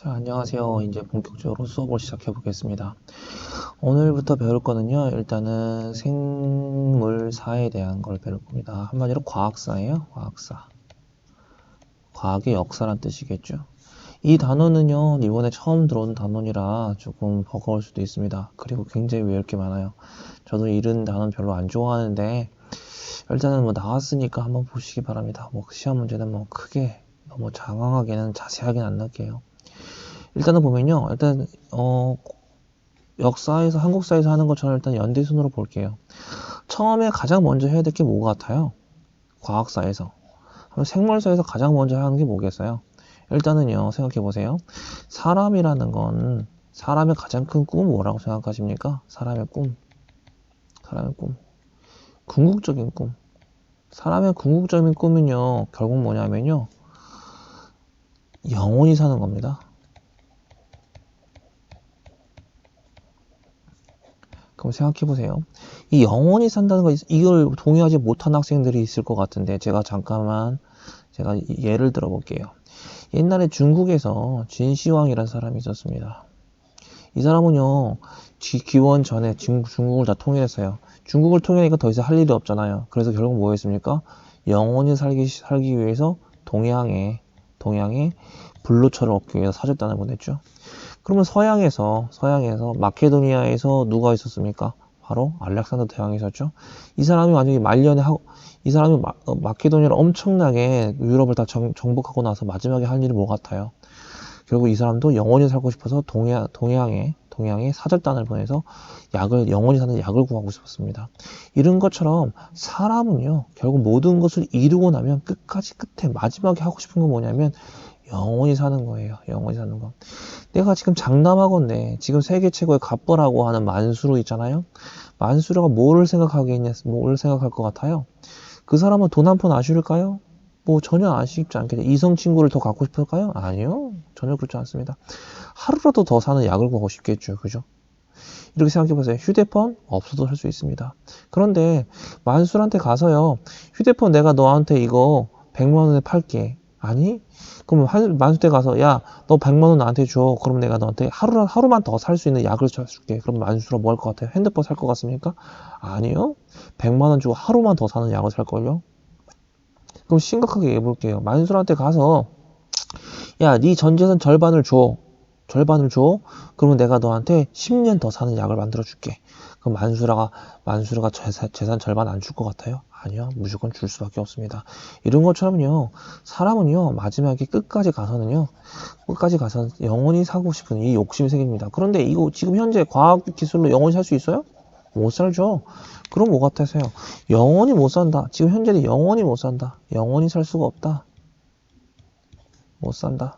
자, 안녕하세요. 이제 본격적으로 수업을 시작해 보겠습니다. 오늘부터 배울 거는요, 일단은 생물사에 대한 걸 배울 겁니다. 한마디로 과학사예요, 과학사. 과학의 역사란 뜻이겠죠. 이 단어는요, 이번에 처음 들어온 단어니라 조금 버거울 수도 있습니다. 그리고 굉장히 외울 게 많아요. 저도 이런 단어는 별로 안 좋아하는데, 일단은 뭐 나왔으니까 한번 보시기 바랍니다. 뭐 시험 문제는 뭐 크게 너무 장황하게는 자세하게는 안 넣을게요. 일단은 보면요, 역사에서 한국사에서 하는 것처럼 일단 연대순으로 볼게요. 처음에 가장 먼저 해야 될 게 뭐 같아요? 과학사에서. 생물사에서 가장 먼저 하는 게 뭐겠어요? 일단은요, 생각해 보세요. 사람이라는 건 사람의 가장 큰 꿈은 뭐라고 생각하십니까? 사람의 꿈, 궁극적인 꿈. 사람의 궁극적인 꿈은요, 결국 뭐냐면요, 영원히 사는 겁니다. 그럼 생각해 보세요. 이 영원히 산다는 거, 이걸 동의하지 못한 학생들이 있을 것 같은데, 제가 예를 들어 볼게요. 옛날에 중국에서 진시황이라는 사람이 있었습니다. 이 사람은요, 기원 전에 중국을 다 통일했어요. 중국을 통일하니까 더 이상 할 일이 없잖아요. 그래서 결국 뭐 했습니까? 영원히 살기 위해서 동양에 불로초를 얻기 위해서 사절단을 보냈죠. 그러면 서양에서 마케도니아에서 누가 있었습니까? 바로 알렉산더 대왕이 있었죠. 이 사람이 만약에 이 사람이 마케도니아를 엄청나게 유럽을 다 정복하고 나서 마지막에 할 일이 뭐 같아요? 결국 이 사람도 영원히 살고 싶어서 동양에 사절단을 보내서 영원히 사는 약을 구하고 싶었습니다. 이런 것처럼 사람은요, 결국 모든 것을 이루고 나면 끝에 마지막에 하고 싶은 건 뭐냐면 영원히 사는 거예요. 영원히 사는 거. 내가 지금 장남하건데 지금 세계 최고의 갑부라고 하는 만수르 있잖아요. 만수르가 뭐를 생각할 것 같아요? 그 사람은 돈 한 푼 아쉬울까요? 뭐 전혀 아쉽지 않겠죠. 이성 친구를 더 갖고 싶을까요? 아니요. 전혀 그렇지 않습니다. 하루라도 더 사는 약을 구하고 싶겠죠. 그죠? 이렇게 생각해보세요. 휴대폰 없어도 살 수 있습니다. 그런데 만수르한테 가서요. 휴대폰 내가 너한테 이거 100만 원에 팔게. 아니? 그럼 만수대 가서 야, 너 100만 원 나한테 줘. 그럼 내가 너한테 하루만 더 살 수 있는 약을 줄게. 그럼 만수가 뭐 할 것 같아요? 핸드폰 살 것 같습니까? 아니요. 100만 원 주고 하루만 더 사는 약을 살걸요? 그럼 심각하게 해볼게요. 만수한테 가서 야, 네 전 재산 절반을 줘. 그러면 내가 너한테 10년 더 사는 약을 만들어 줄게. 그럼 만수라가 재산 절반 안 줄 것 같아요? 아니요. 무조건 줄 수밖에 없습니다. 이런 것처럼요. 사람은요. 마지막에 끝까지 가서는 영원히 사고 싶은 이 욕심이 생깁니다. 그런데 이거 지금 현재 과학 기술로 영원히 살 수 있어요? 못 살죠. 그럼 뭐 같아서요? 영원히 못 산다. 지금 현재는 영원히 못 산다. 영원히 살 수가 없다. 못 산다.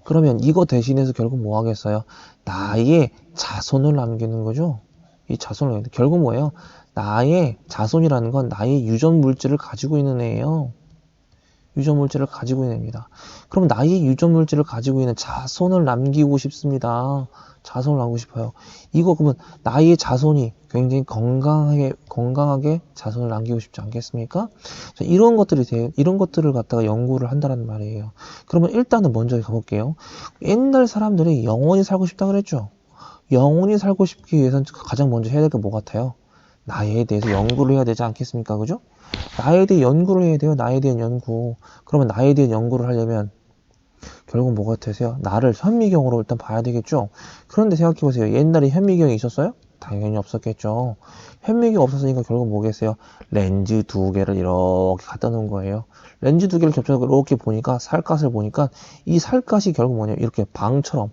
그러면 이거 대신해서 결국 뭐 하겠어요? 나의 자손을 남기는 거죠. 이 자손을 남기는 결국 뭐예요? 나의 자손이라는 건 나의 유전 물질을 가지고 있는 애예요. 유전 물질을 가지고 있는 애입니다. 그럼 나의 유전 물질을 가지고 있는 자손을 남기고 싶습니다. 자손을 남기고 싶어요. 이거 그러면 나의 자손이 굉장히 건강하게 자손을 남기고 싶지 않겠습니까? 자, 이런 것들을 갖다가 연구를 한다는 말이에요. 그러면 일단은 먼저 가볼게요. 옛날 사람들이 영원히 살고 싶다 그랬죠? 영원히 살고 싶기 위해서는 가장 먼저 해야 될 게 뭐 같아요? 나에 대해서 연구를 해야 되지 않겠습니까? 그죠? 나에 대해 연구를 해야 돼요. 나에 대한 연구. 그러면 나에 대한 연구를 하려면 결국 뭐 같으세요? 나를 현미경으로 일단 봐야 되겠죠? 그런데 생각해보세요. 옛날에 현미경이 있었어요? 당연히 없었겠죠. 현미경 없었으니까 결국 뭐겠어요? 렌즈 두 개를 이렇게 갖다 놓은 거예요. 렌즈 두 개를 겹쳐서 이렇게 보니까 살갗을 보니까 이 살갗이 결국 뭐냐? 이렇게 방처럼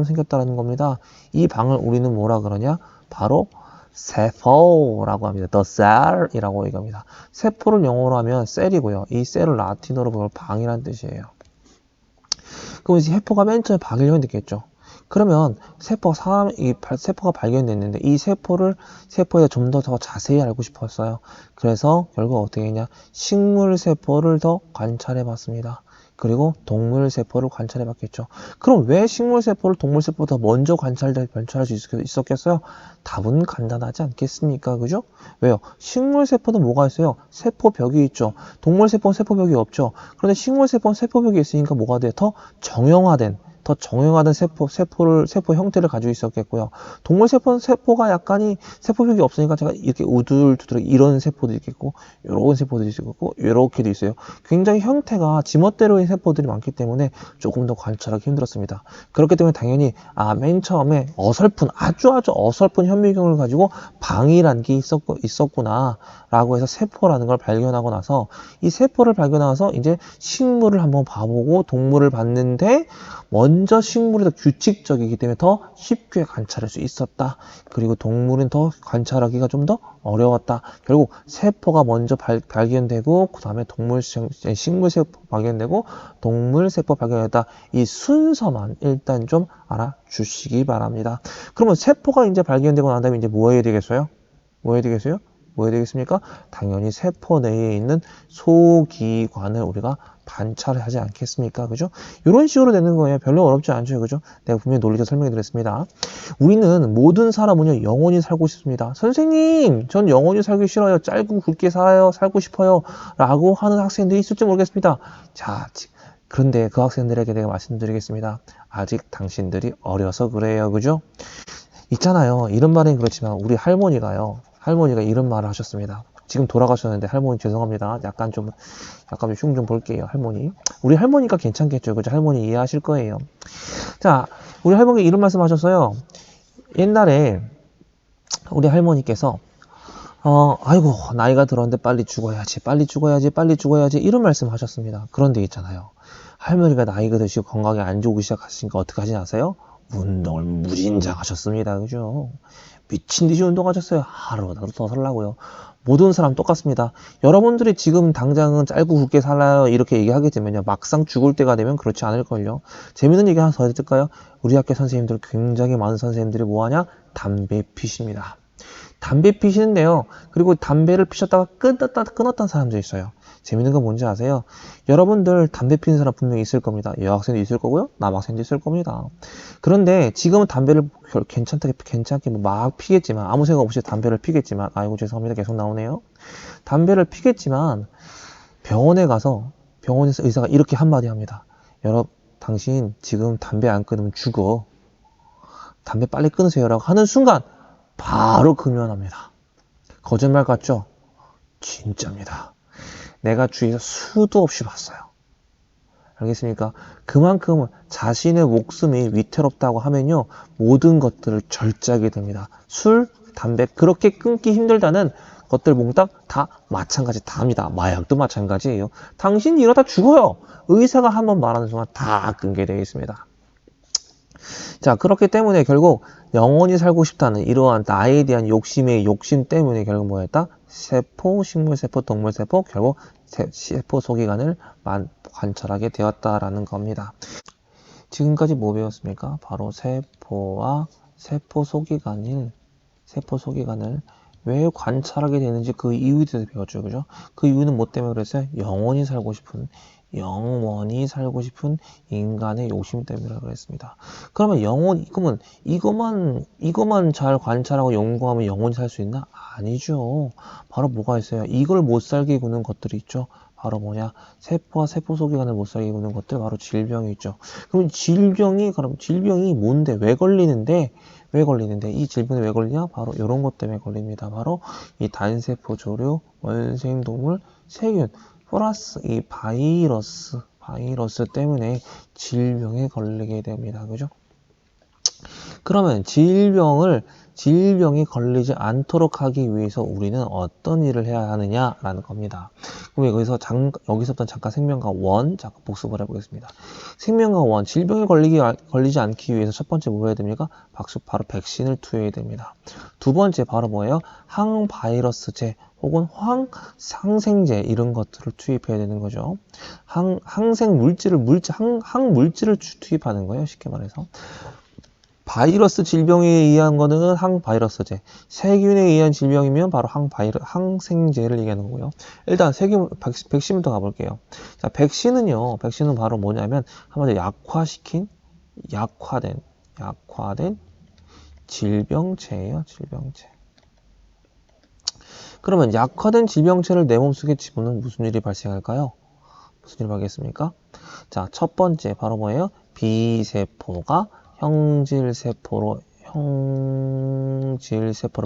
생겼다는 겁니다. 이 방을 우리는 뭐라 그러냐? 바로 세포라고 합니다. The cell이라고 얘기합니다. 세포를 영어로 하면 셀이고요. 이 셀을 라틴어로 보면 방이란 뜻이에요. 그럼 이제 세포가 맨 처음에 발견됐겠죠. 그러면 세포가 발견됐는데 이 세포에 좀 더 자세히 알고 싶었어요. 그래서 결국 어떻게 했냐? 식물 세포를 더 관찰해 봤습니다. 그리고 동물 세포를 관찰해 봤겠죠. 그럼 왜 식물 세포를 동물 세포보다 먼저 관찰할 수 있었겠어요? 답은 간단하지 않겠습니까? 그죠? 왜요? 식물 세포는 뭐가 있어요? 세포벽이 있죠. 동물 세포는 세포벽이 없죠. 그런데 식물 세포는 세포벽이 있으니까 뭐가 돼? 더 정형화된 세포 형태를 가지고 있었겠고요. 동물 세포는 세포가 약간이 세포벽이 없으니까 제가 이렇게 우둘두둘 이런 세포도 있겠고, 이런 세포들이 있고, 이렇게도 있어요. 굉장히 형태가 지멋대로인 세포들이 많기 때문에 조금 더 관찰하기 힘들었습니다. 그렇기 때문에 당연히 맨 처음에 아주 어설픈 현미경을 가지고 방이란 게 있었구나 라고 해서 세포라는 걸 발견하고 나서 이 세포를 발견하서 이제 식물을 한번 봐보고 동물을 봤는데 먼저 식물이 더 규칙적이기 때문에 더 쉽게 관찰할 수 있었다. 그리고 동물은 더 관찰하기가 좀 더 어려웠다. 결국 세포가 먼저 발견되고 그 다음에 식물 세포 발견되고 동물 세포 발견했다. 이 순서만 일단 좀 알아주시기 바랍니다. 그러면 세포가 이제 발견되고 난 다음에 이제 뭐 해야 되겠어요? 뭐 해야 되겠어요? 뭐 해야 되겠습니까? 당연히 세포 내에 있는 소기관을 우리가 관찰하지 않겠습니까? 그죠? 이런 식으로 되는 거예요. 별로 어렵지 않죠. 그죠? 내가 분명히 논리적 설명해 드렸습니다. 우리는 모든 사람은요, 영원히 살고 싶습니다. 선생님, 전 영원히 살기 싫어요. 짧고 굵게 살고 싶어요. 라고 하는 학생들이 있을지 모르겠습니다. 자, 그런데 그 학생들에게 내가 말씀드리겠습니다. 아직 당신들이 어려서 그래요. 그죠? 있잖아요. 이런 말은 그렇지만 우리 할머니가 이런 말을 하셨습니다. 지금 돌아가셨는데 할머니 죄송합니다. 약간 흉 좀 볼게요. 할머니. 우리 할머니가 괜찮겠죠. 그죠? 할머니 이해하실 거예요. 자, 우리 할머니 이런 말씀 하셨어요. 옛날에 우리 할머니께서 아이고 나이가 들었는데 빨리 죽어야지 이런 말씀 하셨습니다. 그런데 있잖아요. 할머니가 나이가 드시고 건강이 안 좋기 시작하시니까 어떻게 하시나 아세요? 운동을 무진장 하셨습니다. 그죠? 미친 듯이 운동하셨어요. 하루라도 더 살라고요. 모든 사람 똑같습니다. 여러분들이 지금 당장은 짧고 굵게 살아요 이렇게 얘기하겠지만요. 막상 죽을 때가 되면 그렇지 않을걸요. 재밌는 얘기 하나 더 해줄까요? 우리 학교 선생님들 굉장히 많은 선생님들이 뭐하냐? 담배 피십니다. 담배 피시는데요. 그리고 담배를 피셨다가 끊었다는 사람도 있어요. 재밌는 건 뭔지 아세요? 여러분들 담배 피는 사람 분명히 있을 겁니다. 여학생도 있을 거고요. 남학생도 있을 겁니다. 그런데 지금은 담배를 괜찮게 막 피겠지만 아무 생각 없이 담배를 피겠지만 아이고 죄송합니다. 계속 나오네요. 담배를 피겠지만 병원에서 의사가 이렇게 한마디 합니다. 당신 지금 담배 안 끊으면 죽어. 담배 빨리 끊으세요 라고 하는 순간 바로 금연합니다. 거짓말 같죠? 진짜입니다. 내가 주위에서 수도 없이 봤어요. 알겠습니까? 그만큼 자신의 목숨이 위태롭다고 하면요. 모든 것들을 절제하게 됩니다. 술, 담배 그렇게 끊기 힘들다는 것들 몽땅 다 마찬가지 다 합니다. 마약도 마찬가지예요. 당신 이러다 죽어요. 의사가 한번 말하는 순간 다 끊게 되어 있습니다. 자, 그렇기 때문에 결국 영원히 살고 싶다는 이러한 나에 대한 욕심 때문에 결국 뭐였다? 세포, 식물세포, 동물세포, 결국 세포 소기관을 관찰하게 되었다라는 겁니다. 지금까지 뭐 배웠습니까? 바로 세포와 세포 소기관을 왜 관찰하게 되는지 그 이유에 대해서 배웠죠. 그죠? 그 이유는 뭐 때문에 그랬어요? 영원히 살고 싶은 인간의 욕심 때문이라고 그랬습니다. 그러면 이것만 잘 관찰하고 연구하면 영원히 살 수 있나? 아니죠. 바로 뭐가 있어요? 이걸 못 살게 구는 것들이 있죠. 바로 뭐냐? 세포와 세포 소기관을 못 살게 구는 것들, 바로 질병이 있죠. 그럼 질병이 뭔데? 왜 걸리는데? 이 질병이 왜 걸리냐? 바로 이런 것 때문에 걸립니다. 바로 이 단세포 조류, 원생동물, 세균, 플러스 이 바이러스 때문에 질병에 걸리게 됩니다. 그죠? 그러면 질병이 걸리지 않도록 하기 위해서 우리는 어떤 일을 해야 하느냐라는 겁니다. 그럼 여기서부터 잠깐 생명과 원, 잠깐 복습을 해보겠습니다. 생명과 원, 질병에 걸리지 않기 위해서 첫 번째 뭐 해야 됩니까? 바로 백신을 투여해야 됩니다. 두 번째 바로 뭐예요? 항바이러스제 혹은 항생제 이런 것들을 투입해야 되는 거죠. 항물질을 투입하는 거예요. 쉽게 말해서. 바이러스 질병에 의한 거는 항바이러스제, 세균에 의한 질병이면 바로 항생제를 얘기하는 거고요. 일단 백신부터 가볼게요. 자, 백신은요, 백신은 바로 뭐냐면 한마디로 약화된 질병체예요, 질병체. 그러면 약화된 질병체를 내 몸속에 집어넣으면 무슨 일이 발생할까요? 무슨 일이 발생하겠습니까? 자, 첫 번째 바로 뭐예요? B세포가 형질세포로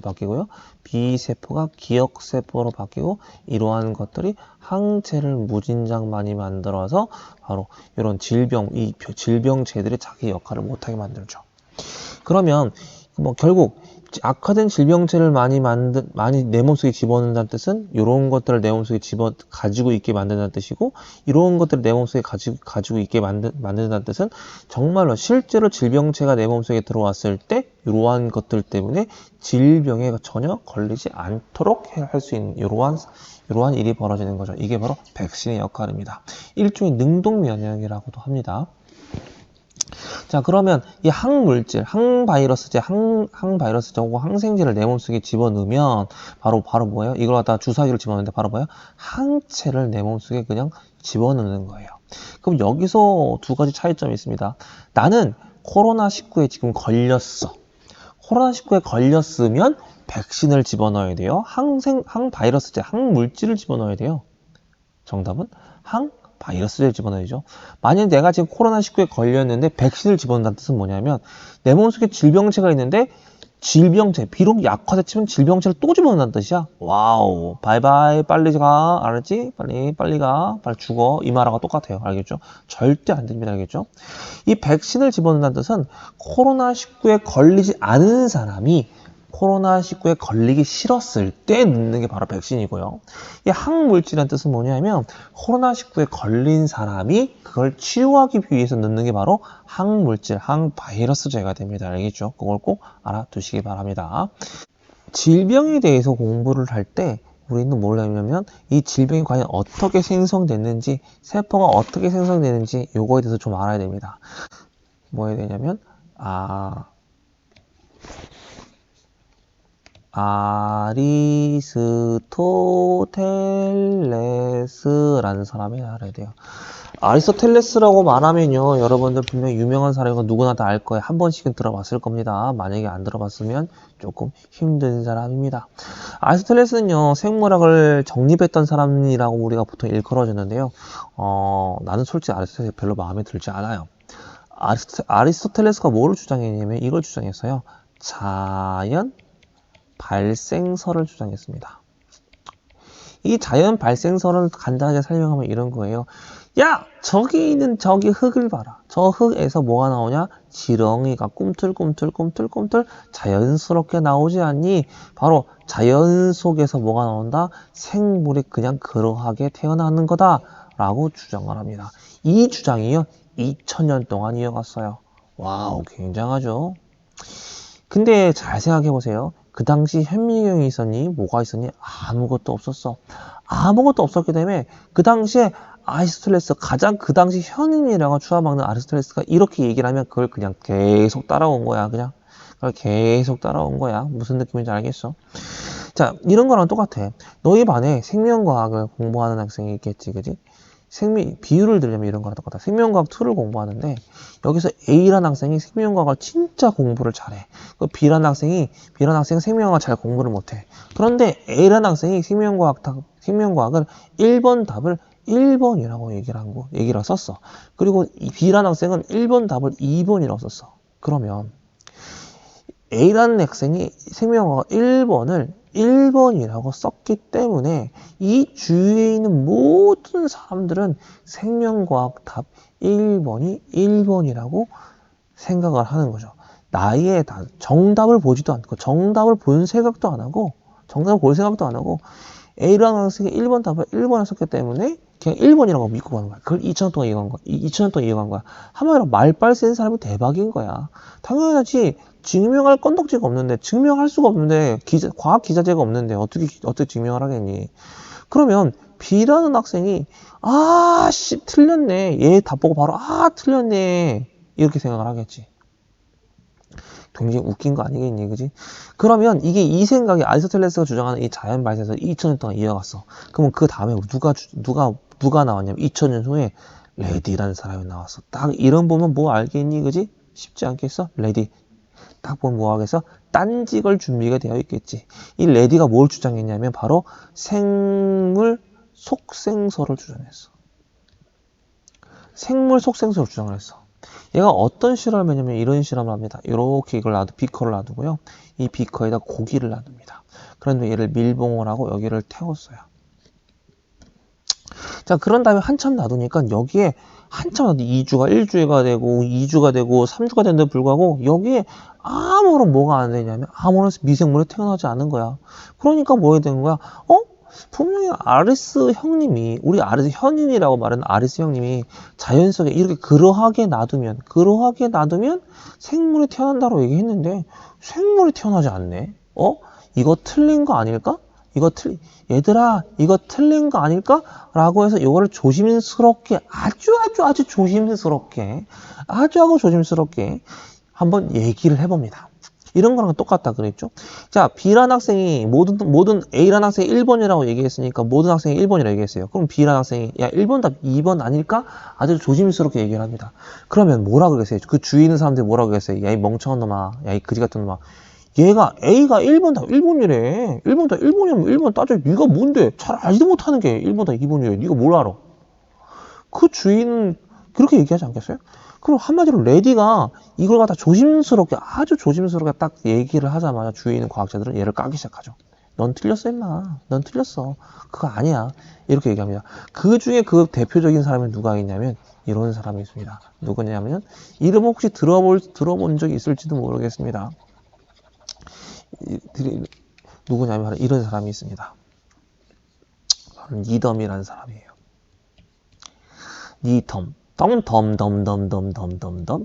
바뀌고요. B세포가 기억세포로 바뀌고, 이러한 것들이 항체를 무진장 많이 만들어서 바로 이런 이 질병체들이 자기 역할을 못하게 만들죠. 그러면 뭐 결국 악화된 질병체를 많이 내 몸속에 집어넣는다는 뜻은 이런 것들을 내 몸속에 가지고 있게 만든다는 뜻이고, 이런 것들을 내 몸속에 가지고 있게 만든다는 뜻은 정말로 실제로 질병체가 내 몸속에 들어왔을 때 이러한 것들 때문에 질병에 전혀 걸리지 않도록 할 수 있는 이러한 일이 벌어지는 거죠. 이게 바로 백신의 역할입니다. 일종의 능동 면역이라고도 합니다. 자, 그러면 이 항물질, 항바이러스제하고 항생제를 내 몸속에 집어넣으면 바로 뭐예요? 이걸 갖다가 주사기를 집어넣는데 바로 뭐예요? 항체를 내 몸속에 그냥 집어넣는 거예요. 그럼 여기서 두 가지 차이점이 있습니다. 나는 코로나19에 지금 걸렸어. 코로나19에 걸렸으면 백신을 집어넣어야 돼요. 항바이러스제, 항물질을 집어넣어야 돼요. 정답은 바이러스를 집어넣어야죠. 만약 내가 지금 코로나19에 걸렸는데 백신을 집어넣는다는 뜻은 뭐냐면 내 몸속에 질병체가 있는데 비록 약화됐지만 질병체를 또 집어넣는다는 뜻이야. 와우, 바이바이, 빨리 가, 알았지? 빨리 가, 빨리 죽어. 이 말하고 똑같아요. 알겠죠? 절대 안 됩니다. 알겠죠? 이 백신을 집어넣는다는 뜻은 코로나19에 걸리지 않은 사람이 코로나19에 걸리기 싫었을 때 넣는 게 바로 백신이고요. 이 항물질이라는 뜻은 뭐냐면 코로나19에 걸린 사람이 그걸 치유하기 위해서 넣는 게 바로 항물질, 항바이러스제가 됩니다. 알겠죠? 그걸 꼭 알아두시기 바랍니다. 질병에 대해서 공부를 할 때 우리는 뭘 하냐면 이 질병이 과연 어떻게 생성됐는지, 세포가 어떻게 생성되는지 요거에 대해서 좀 알아야 됩니다. 뭐 해야 되냐면 아리스토텔레스라는 사람이 알아야 돼요. 아리스토텔레스라고 말하면요, 여러분들 분명 유명한 사람이고 누구나 다 알 거예요. 한 번씩은 들어봤을 겁니다. 만약에 안 들어봤으면 조금 힘든 사람입니다. 아리스토텔레스는요, 생물학을 정립했던 사람이라고 우리가 보통 일컬어주는데요. 나는 솔직히 아리스토텔레스 별로 마음에 들지 않아요. 아리스토텔레스가 뭐를 주장했냐면 이걸 주장했어요. 자연 발생설을 주장했습니다. 이 자연 발생설을 간단하게 설명하면 이런 거예요. 야! 저기 있는 저기 흙을 봐라. 저 흙에서 뭐가 나오냐? 지렁이가 꿈틀꿈틀 자연스럽게 나오지 않니? 바로 자연 속에서 뭐가 나온다? 생물이 그냥 그러하게 태어나는 거다 라고 주장을 합니다. 이 주장이요, 2000년 동안 이어갔어요. 와우, 굉장하죠? 근데 잘 생각해 보세요. 그 당시 현미경이 있었니? 뭐가 있었니? 아무것도 없었어. 아무것도 없었기 때문에 그 당시에 아리스토텔레스, 가장 그 당시 현인이라고 추앙받는 아리스토텔레스가 이렇게 얘기를 하면 그걸 그냥 계속 따라온 거야. 그걸 계속 따라온 거야. 무슨 느낌인지 알겠어? 자, 이런 거랑 똑같아. 너희 반에 생명과학을 공부하는 학생이 있겠지, 그지? 비유를 들려면 이런 거랑 똑같아. 생명과학 2를 공부하는데 여기서 A라는 학생이 생명과학을 진짜 공부를 잘해. 그 B라는 학생이 생명과학을 잘 공부를 못해. 그런데 A라는 학생이 생명과학을 1번 답을 1번이라고 얘기를 썼어. 그리고 B라는 학생은 1번 답을 2번이라고 썼어. 그러면 A라는 학생이 생명과학 1번을 1번이라고 썼기 때문에 이 주위에 있는 모든 사람들은 생명과학 답 1번이 1번이라고 생각을 하는 거죠. 나의 정답을 보지도 않고 정답을 볼 생각도 안 하고 A라는 학생이 1번 답을 1번을 썼기 때문에 그냥 1번이라고 믿고 가는 거야. 그걸 2000년 동안 이어간 거야. 한마디로 말빨 센 사람이 대박인 거야. 당연하지. 증명할 건덕지가 없는데, 증명할 수가 없는데, 과학 기자재가 없는데, 어떻게 증명을 하겠니? 그러면, B라는 학생이, 틀렸네. 얘 답 보고 바로, 틀렸네. 이렇게 생각을 하겠지. 굉장히 웃긴 거 아니겠니, 그지? 그러면 이게 이 생각이 아리스토텔레스가 주장하는 이 자연 발생에서 2000년 동안 이어갔어. 그러면 그 다음에 누가 나왔냐면 2000년 후에 레디라는 사람이 나왔어. 딱 이런 보면 뭐 알겠니, 그지? 쉽지 않겠어? 레디. 딱 보면 뭐 하겠어? 딴지걸 준비가 되어 있겠지. 이 레디가 뭘 주장했냐면 바로 생물 속생설을 주장했어. 생물 속생설을 주장을 했어. 얘가 어떤 실험을 했냐면 이런 실험을 합니다. 이렇게 이걸 비커를 놔두고요. 이 비커에다 고기를 놔둡니다. 그런데 얘를 밀봉을 하고 여기를 태웠어요. 자, 그런 다음에 한참 놔두니까 여기에 한참 놔두 2주가 1주가 되고 2주가 되고 3주가 되는데 불구하고 여기에 아무런 뭐가 안 되냐면 아무런 미생물이 태어나지 않은 거야. 그러니까 뭐 해야 되는 거야? 분명히 아리스 형님이, 우리 아리스 현인이라고 말하는 아리스 형님이 자연 속에 이렇게 그러하게 놔두면 생물이 태어난다고 얘기했는데 생물이 태어나지 않네. 이거 틀린 거 아닐까? 얘들아, 이거 틀린 거 아닐까? 라고 해서 이거를 조심스럽게, 아주 조심스럽게 한번 얘기를 해봅니다. 이런 거랑 똑같다 그랬죠. 자, B라는 학생이 모든 A라는 학생이 1번이라고 얘기했으니까 모든 학생이 1번이라고 얘기했어요. 그럼 B라는 학생이 야 1번 답 2번 아닐까? 아주 조심스럽게 얘기를 합니다. 그러면 뭐라 그러겠어요? 그 주위에 있는 사람들이 뭐라 그러겠어요? 야 이 멍청한 놈아, 야 이 그지 같은 놈아, 얘가 A가 1번 답 1번이래. 1번 답 1번이면 1번 따져. 네가 뭔데? 잘 알지도 못하는 게 1번 답 2번이래. 네가 뭘 알아? 그 주인은 그렇게 얘기하지 않겠어요? 그럼 한마디로 레디가 이걸 갖다 아주 조심스럽게 딱 얘기를 하자마자 주위에 있는 과학자들은 얘를 까기 시작하죠. 넌 틀렸어, 임마. 넌 틀렸어. 그거 아니야. 이렇게 얘기합니다. 그 중에 그 대표적인 사람이 누가 있냐면 이런 사람이 있습니다. 누구냐면 이름 혹시 들어본 적이 있을지도 모르겠습니다. 누구냐면 바로 이런 사람이 있습니다. 바로 니덤이라는 사람이에요. 니덤. 덤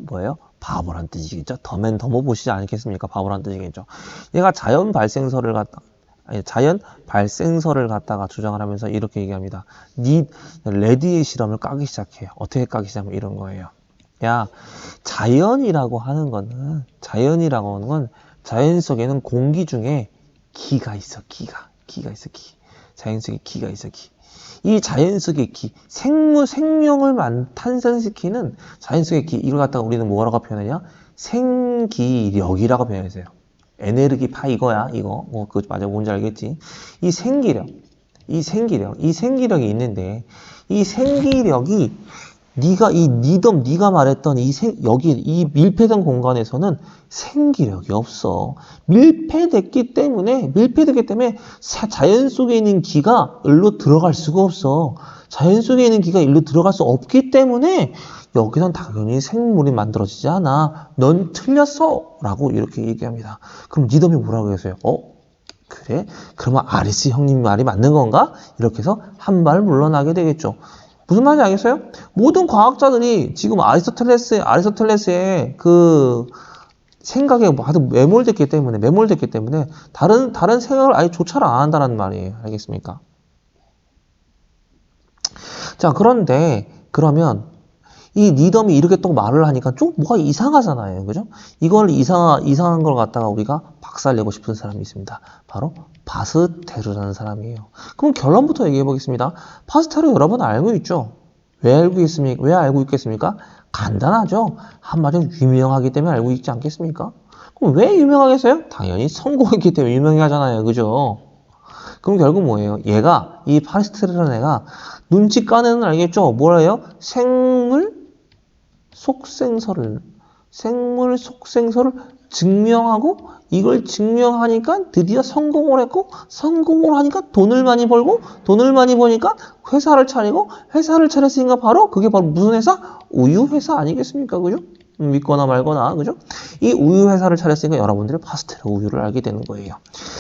뭐예요? 바보란 뜻이겠죠. 덤앤 덤어 보시지 않겠습니까? 바보란 뜻이겠죠. 얘가 자연 발생설을 갖다가 주장을 하면서 이렇게 얘기합니다. 레디의 실험을 까기 시작해요. 어떻게 까기 시작하면 이런 거예요. 야, 자연이라고 하는 건 자연 속에는 공기 중에 기가 있어. 기가 있어. 자연 속에 기가 있어. 이 자연 속의 기, 생명을 탄생시키는 자연 속의 기, 이걸 갖다가 우리는 뭐라고 표현하냐? 생기력이라고 표현했어요. 에네르기 파 이거야, 이거. 그거 맞아, 뭔지 알겠지? 이 생기력이 있는데, 이 생기력이 네가 말했던 여기 이 밀폐된 공간에서는 생기력이 없어. 밀폐됐기 때문에 자연 속에 있는 기가 일로 들어갈 수가 없어. 자연 속에 있는 기가 일로 들어갈 수 없기 때문에 여기선 당연히 생물이 만들어지지 않아. 넌 틀렸어. 라고 이렇게 얘기합니다. 그럼 니덤이 뭐라고 했어요? 그래? 그러면 아리스 형님 말이 맞는 건가? 이렇게 해서 한 발 물러나게 되겠죠. 무슨 말인지 알겠어요? 모든 과학자들이 지금 아리스토텔레스의 그 생각에 아주 매몰됐기 때문에 다른 생각을 아예 조차를 안 한다는 말이에요. 알겠습니까? 자, 그러면 이 니덤이 이렇게 또 말을 하니까 좀 뭐가 이상하잖아요. 그죠? 이걸 이상한 걸 갖다가 우리가 박살내고 싶은 사람이 있습니다. 바로 파스테르라는 사람이에요. 그럼 결론부터 얘기해 보겠습니다. 파스테르 여러분 알고 있죠? 왜 알고 있겠습니까? 간단하죠. 한마디로 유명하기 때문에 알고 있지 않겠습니까? 그럼 왜 유명하겠어요? 당연히 성공했기 때문에 유명하잖아요. 그죠? 그럼 결국 뭐예요? 이 파스테르라는 애가 눈치 까내는 알겠죠? 뭐래요? 생물 속생설을 증명하고 이걸 증명하니까 드디어 성공을 했고 성공을 하니까 돈을 많이 버니까 회사를 차렸으니까 그게 바로 무슨 회사? 우유 회사 아니겠습니까? 그죠? 믿거나 말거나, 그죠? 이 우유 회사를 차렸으니까 여러분들이 파스테르 우유를 알게 되는 거예요.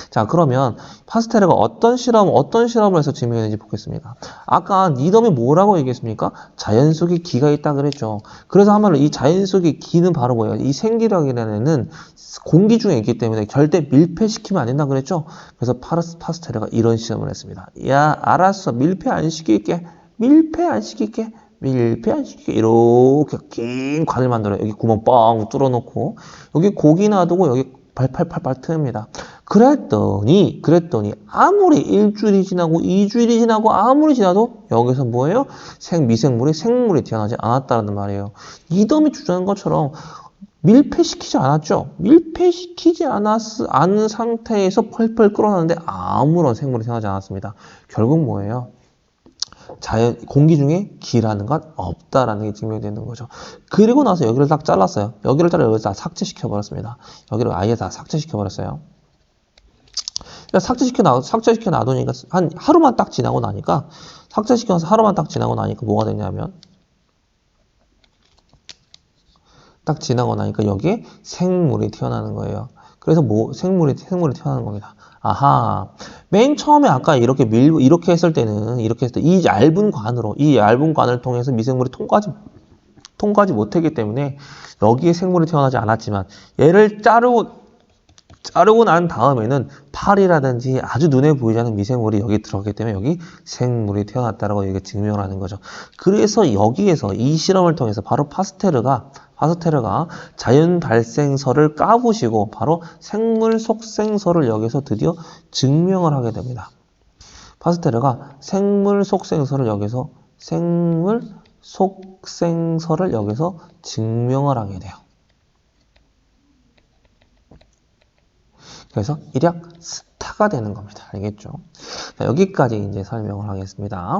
자, 그러면 파스테르가 어떤 실험을 해서 증명했는지 보겠습니다. 아까 니덤이 뭐라고 얘기했습니까? 자연 속에 기가 있다 그랬죠. 그래서 한마디로 이 자연 속의 기는 바로 뭐예요? 이 생기력이라는 애는 공기 중에 있기 때문에 절대 밀폐시키면 안 된다 그랬죠. 그래서 파스테르가 이런 실험을 했습니다. 야, 알았어. 밀폐 안 시킬게. 밀폐 안 시키게 이렇게 긴 관을 만들어요. 여기 구멍 뻥 뚫어놓고 여기 고기 놔두고 여기 팔팔팔팔 트입니다. 그랬더니 아무리 일주일이 지나고 2주일이 지나고 아무리 지나도 여기서 뭐예요? 미생물이 생물이 태어나지 않았다는 말이에요. 이덤이 주장한 것처럼 밀폐시키지 않았죠. 밀폐시키지 않은 상태에서 펄펄 끓어나는데 아무런 생물이 태어나지 않았습니다. 결국 뭐예요? 공기 중에 기라는 건 없다라는 게 증명되는 거죠. 그리고 나서 여기를 딱 잘랐어요. 여기를 잘라 여기서 다 삭제시켜 버렸습니다. 여기를 아예 다 삭제시켜 버렸어요. 삭제시켜 놔두니까 한 하루만 딱 지나고 나니까 삭제시켜서 하루만 딱 지나고 나니까 뭐가 되냐면 딱 지나고 나니까 여기에 생물이 태어나는 거예요. 그래서 생물이 태어나는 겁니다. 아하. 맨 처음에 아까 이렇게 했을 때는, 이 얇은 관을 통해서 미생물이 통과하지 못했기 때문에 여기에 생물이 태어나지 않았지만, 얘를 자르고 난 다음에는 파리라든지 아주 눈에 보이지 않는 미생물이 여기 들어갔기 때문에 여기 생물이 태어났다라고 이게 증명을 하는 거죠. 그래서 여기에서 이 실험을 통해서 바로 파스테르가 자연 발생설을 까부시고 바로 생물 속생설을 여기서 드디어 증명을 하게 됩니다. 파스테르가 생물 속생설을 여기서 증명을 하게 돼요. 그래서 일약 스타가 되는 겁니다. 알겠죠? 자, 여기까지 이제 설명을 하겠습니다.